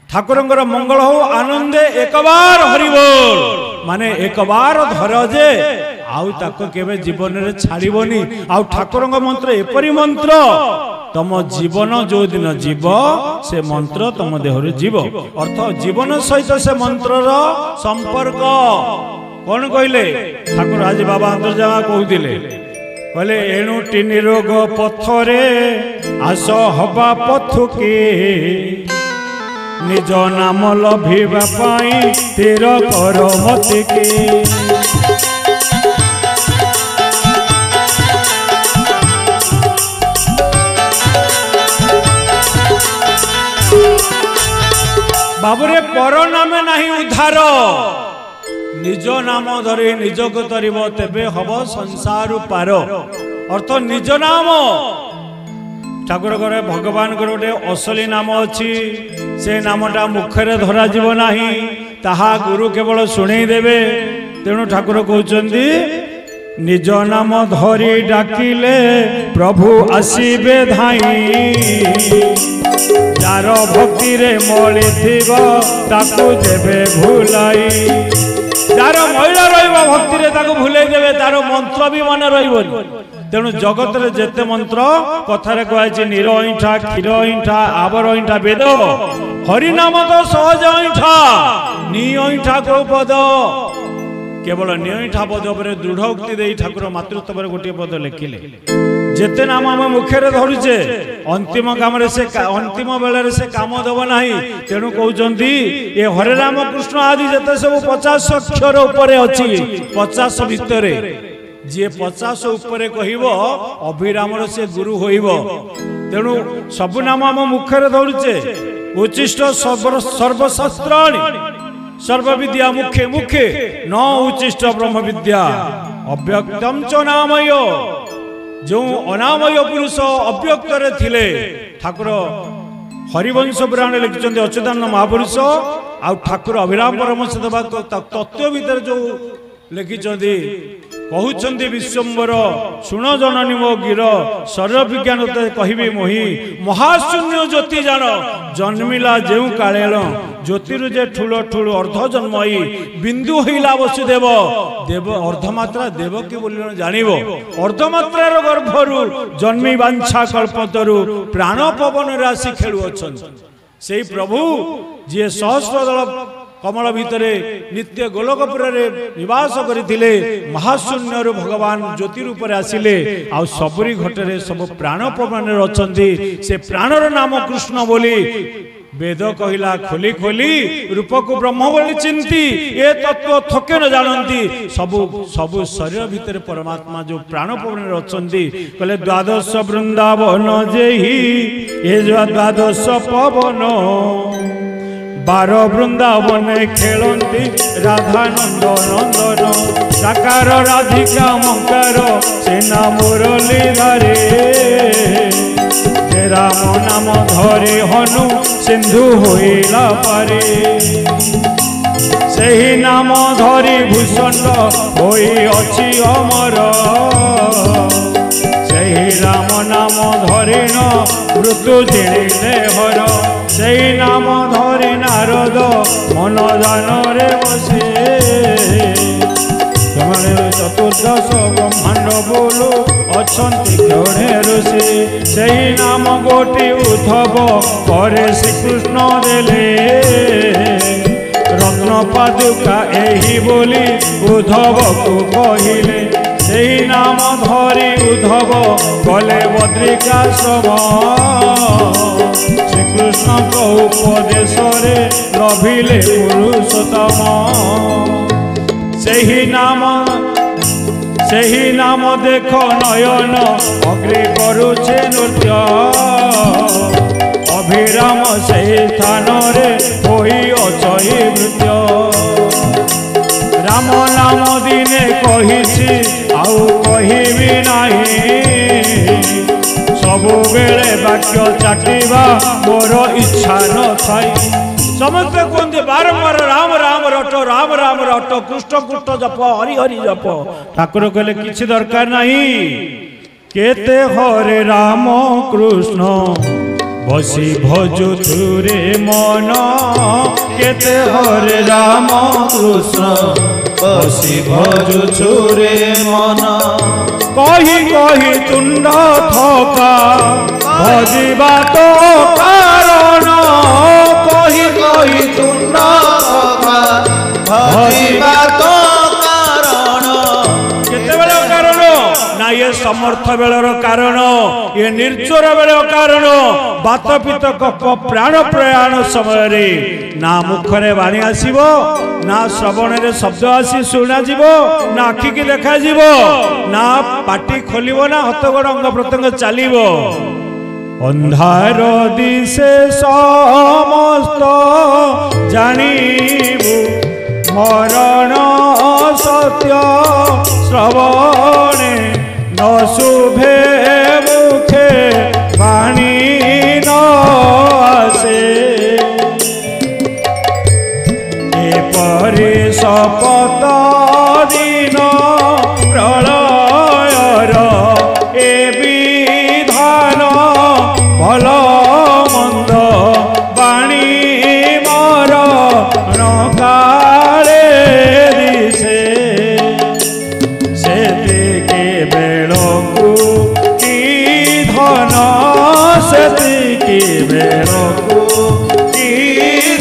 ठाकुरंगर मंगल हो आनंदे एक बार हरि बोल माने एक बार धर जे आउ ताको केबे जीवन रे छाड़िबोनी आउ ठाकुरंग मंत्र एपरि मंत्र तम जीवन जो दिन जीव से मंत्र तम देहरु जीव अर्थ जीवन सहित से मंत्र रो संपर्क कौन कहले ठाकुर आज बाबा अंतर्जामा कहूतिले कहले एणु टिनि रोग पथरे आस हबा पथुके निज नाम लभिबा पाई तेर कर मते के बाबुरे पर नामे नहीं उद्धार निज नाम धरी निज को तरिब तेबे हब संसार पार अर्थ निज नाम ठाकुर घरे भगवान गोटे असली नाम अच्छी से नामटा मुखरे धरा जीव नाही ताहा गुरु केवल शुणई देवे तेणु ठाकुर कहउचंदी निज नाम धरी डाकिले प्रभु आसीबे धाई जार भक्ति रे मळि थिब ताकू देबे भुलाई जार मैला रहिबो भक्ति रे ताकू भुलाई देबे तार मंत्र भी मन रहिबो तेणु जगत रे जेते मंत्र कथारे कहै नीर अइठा क्षीर अइठा आबर अइठा वेद हरि नाम तो सहज अइठा नी अइठा को पद केवल नियठा पद पर दृढ़ उक्ति दे ठाकुर मातृत्व गोटे पद लिखिले जेते नाम आम मुखे धरुचे अंतिम काम से अंतिम बेले से काम दब ना तेणु कहते ये हरे राम कृष्ण आदि जिते सब 50 अक्षर उपर अच्छी 50 भितर जी 50 उपरे कहब अभिराम से गुरु होइब तेणु सब नाम आम मुखे धरुचे उच्चिष्ट सर्वशास्त्राणि सर्वविद्या मुखे मुखे न उच्चिष्ट ब्रह्म विद्या अव्यक्तम च नामय जो अनामय पुरुष अव्यक्त रे थिले ठाकुर हरिवंश पुराण लिखिଛନ୍ତି अच्युतानंद महापुरुष आ ठाकुर अभिराम परमहंस देवा तत्व भीतर जो लिखिଛନ୍ତି कहउଛନ୍ତି विश्वम्बर सुन जननी मो गिर सर्व विज्ञान कहबी मोहि महाशून्य ज्योति जान जन्मिला जेउ कालेल ज्योतिरु जे ठुल ठुल अर्ध जन्मई बिंदु होइला वसुदेव देव अर्धमात्रा देव की बोलिनो जानिबो अर्धमात्रार गर्भरु जन्मी वांछा कल्पतरु प्राण पवन राशि खेलु अछन सेई प्रभु जे सहस्रदल कमल भितरे नित्य गोलकपुर निवास करथिले महाशून्य भगवान ज्योति रूप आसिले आ सबरी घटरे सब प्राण पवन अछंती से प्राणर नाम कृष्ण बोली वेद कहिला खोली खोली रूप को ब्रह्म बोली चिंती ए तत्व थके न जानती सबु सबु शरीर भितर परमात्मा जो प्राण पवन अछंती कहले द्वादश वृंदावन जेहि ए द्वादश पवन 12 वृंदावन खेलती राधानंद नंदन साकार राधिका मंकार सेना मुरली धारे राम नाम धरे हनु सिंधु होइला पारे सही नाम धरी भूषण होई अछि अमर सही राम नाम धरे न मृत्यु जिले हर सही नाम धरे नारद मन दान रे बसे चतुर्दश ब्रह्मांड बोलो अछंती क्षणे ऋषि सही नाम गोटी उद्धव करे श्रीकृष्ण देले रत्न पादुका एही बोली उद्धव को कहिले सही नाम धरी उद्धव गले बद्रिकाश्रम श्रीकृष्ण को उपदेश लभिले पुरुषोत्तम सही नाम देख नयन अग्नि करुछे नृत्य अभिराम से स्थान रे होई अचई नृत्य राम नाम दिने कहिछि आउ कहिबी नाही सबु बेले वाक्य चाटिबा मोर इच्छा न थाई समस्त कहते बारंबार राम राम रट कृष्ण कृष्ण जप हरि हरि जप ठाकुर कहले किछि दरकार नहीं केते हरे राम कृष्ण बसी भजुथुरे मन केते हरे राम कृष्ण बसी भजुथुरे मन कही कही तुंड थका भजिबा तो कारण कही कही तुंड थका भजिबा तो कारण केतेबेले कारण ना ये समर्थ बेलर कारण ये निर्जर बेल कारण बात पितक प्राण प्रयाण समय रे ना मुखरे बाणी आसीबो ना श्रवण रे शब्द आसी शुणा जीवो ना आखि की देखा जीवो ना पाटी खोलिबो ना हतगड़ अंग प्रत्यंग चलिबो अंधार दिशे समस्त जानिबु मरण सत्य श्रवणे न शुभे मुखे वाणी न आसे एपरि शपथ दिन प्रलयर ए विधान भल मंद वाणी मर काले दिशे सेतिके बेलकु की धन सेतिके बेलकु की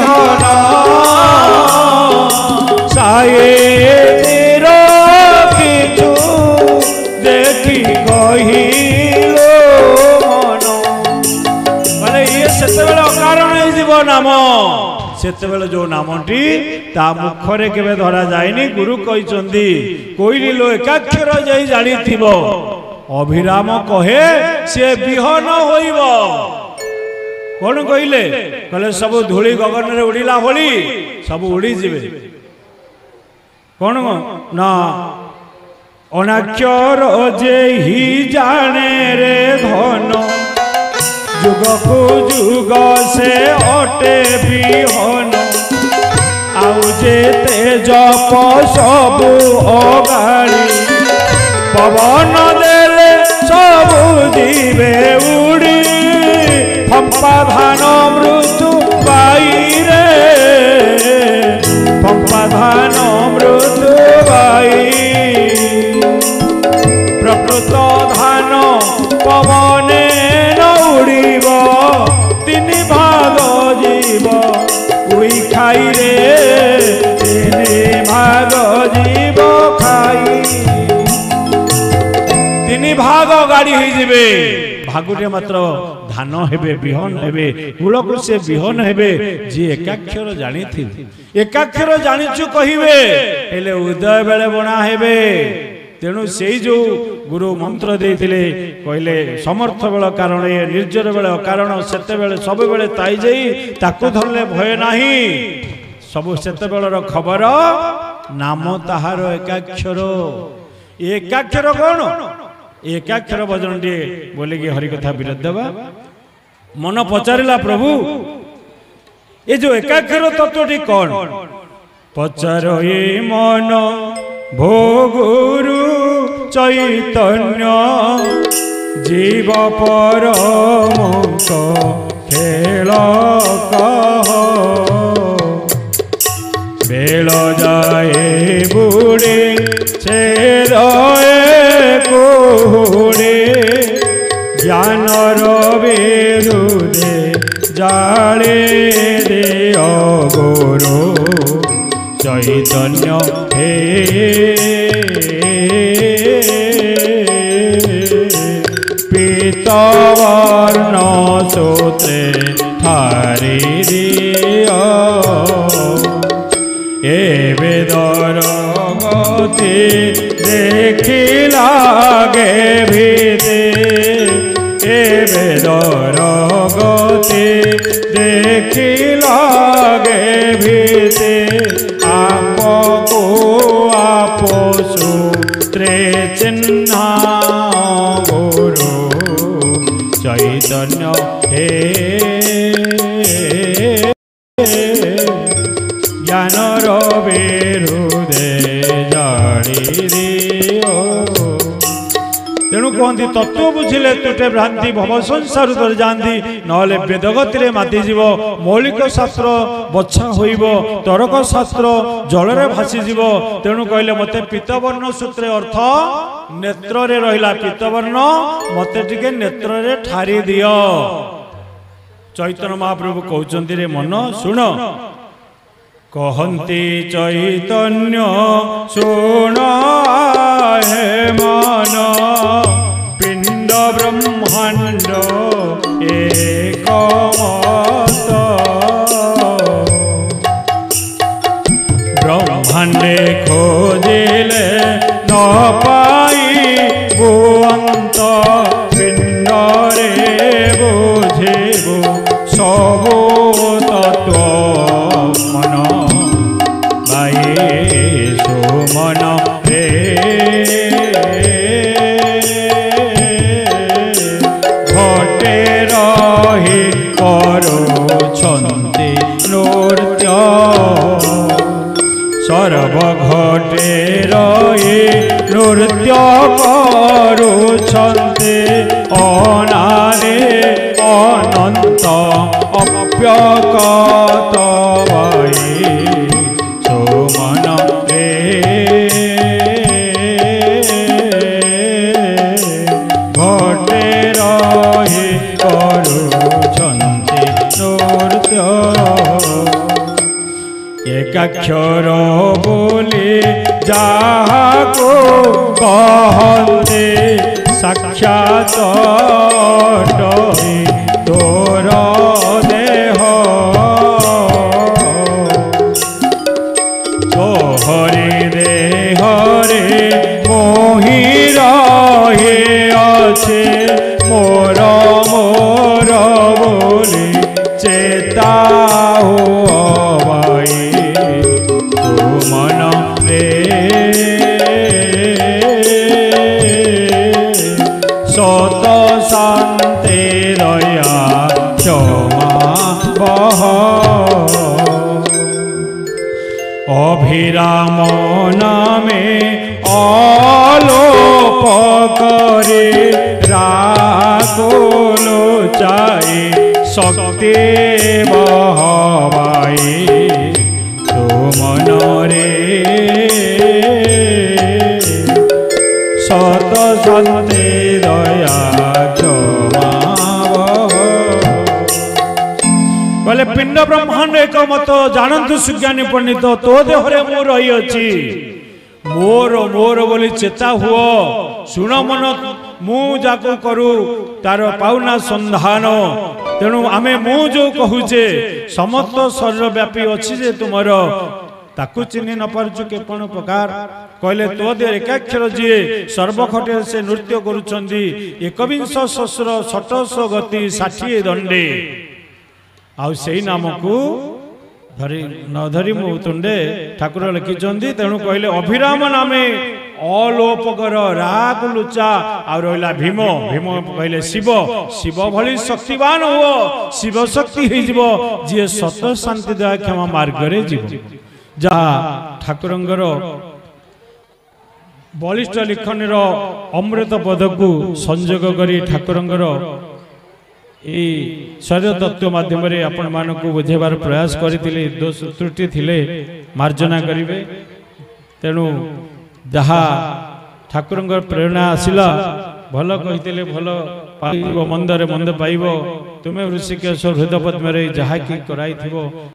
धन साये तेर किछु देखी कहिलो मन माने ये सेतेबेले अकारण हे जीव नाम सेतेबेले जो नामटी ता मुखरे केबे धरा जायनी गुरु कहिचंदी कोइली लो एकाक्षर जई जानी थिबो अभिराम कहे से बिहन होइबो कोन कहिले कहले सब धूली गगन रे उड़ीला होली सब उड़ी जिवे कोन ना अनाक्षर जे ही जाने रे धन जुग को जुग से अटे बिहन आउ जे तेज सबु अगाड़ी पवन देले सबु जीवे उड़ी फंपा धान मृत्यु पाई रे फंपा धान मृत्यु पाई प्रकृत धान पवने उड़ीब तीन भाग जीव उई खाई रे तीन भाग जीव खाई तीन भाग गाड़ी ही जीवे भागुटे मात्र धान हेबे बिहन हेबे कूलक से बिहन हेबे जी एकाक्षर जानी थी एकाक्षर जानिचु कहिबे हेले उदय बेले बना हेबे तेणु से जो गुरु मंत्र देथिले कहले समर्थ बेल कारण ये निर्जर बेल कारण सेते बेले सब बेले ताई जाई ताकू धरले भय नाही सब सेते बेलर खबर नाम ताहार एकाक्षर एकाक्षर कौन एकाक्षर भजन टे बोले कि हरि कथा विरोध देवा मन पचारिला प्रभु ये जो एकाक्षर तत्वटी कौन पचार ये मन भोगुरु चैतन्य जीव परमंक खेल कह बेल जाए बुड़े छेदे कुड़े ज्ञानर विरुद्धे जाले दे गुरु चैतन्य हे पीतवर्ण सूत्रे थारी दियो ए वेदर गति देखी लागे भीते ए वेदर गति देखी लागे भीते आपको आप सूत्रे चिन्हा गुरु चैतन्य हे ज्ञानर विरुद्धे जानी दियो तेणु कहती तत्व बुझिले तुटे भ्रांति भव संसार तर जाती नले वेदगति मातिजीव मौलिक शास्त्र बछा होइब तरक शास्त्र जलरे भासीजीव तेणु कहले मते पीतवर्ण सूत्र अर्थ नेत्र रे रहिला पीतवर्ण मते टिके नेत्र रे ठारी दियो। चैतन्य महाप्रभु कहउचंती रे मन सुन कहन्ति चैतन्य सुन हे मन पिंड ब्रह्मांड एकमत ब्रह्मांडे खोजिले न पाई बुअंत पिंडरे बुझिबु सबु तत्व मन बाई सुमन रे घटे रही करुछन्ति नृत्य सर्व घटे रही नृत्य करुछन्ति अनारे अनंत अप्यकत बाई सुमन रे घटे रही करुछन्ति नृत्य एकाक्षर बोली जाहाको कहते साक्षात तोर देह तोहरे देहरे मोहि रहे अच्छे मोर मोर बोली चेता हो मन रे सत शांति दया क्षमा बह अभिराम नामे आलोप करे राकुलो चाहे शक्ति बहवाई मन रे सत शांति दया क्षमा बोले पिंड ब्रह्मांड एक मत जानतु सुज्ञानी पंडित तो देहरे मु रही अछि मोर मोर बोली चेता हुओ सुन मन मु जाको करू तार पाउना संधान तेणु आमे मु जो कहूचे समस्त शरीर व्यापी अच्छी जे तुमर ताकू चिन्ह न पारछु केपण प्रकार कहले तो दे एकाक्षर जी सर्वखटे से नृत्य करुछंदी एकविंश सहस्र षटश गति 60 दंडे आउ सेही नाम को धरी न धरी मु तुंडे ठाकुर लिखिछंदी तेणु कहले अभिराम नामे अलोपकर राग लुचा आ रहिला भीम भीम कहले शिव शिव भली शक्तिवान हो शिव शक्ति हो जीव जी सत शांति दया क्षमा मार्ग रे जीव जहा ठाकुरंगर बलिष्ठ लिखन अमृत पद को संयोग करी ठाकुरंगर ये शरीर तत्व माध्यम आपण मानक बुझेबार प्रयास करथिले दोष त्रुटि थिले मार्जना करिवे तेणु जहा ठाकुरंगर प्रेरणा आसिला भल कहितले भल पाइबो मंदरे मंद पाइबो तुमे ऋषिकेश हृदय पद्म रे जहा कि कराइथिबो।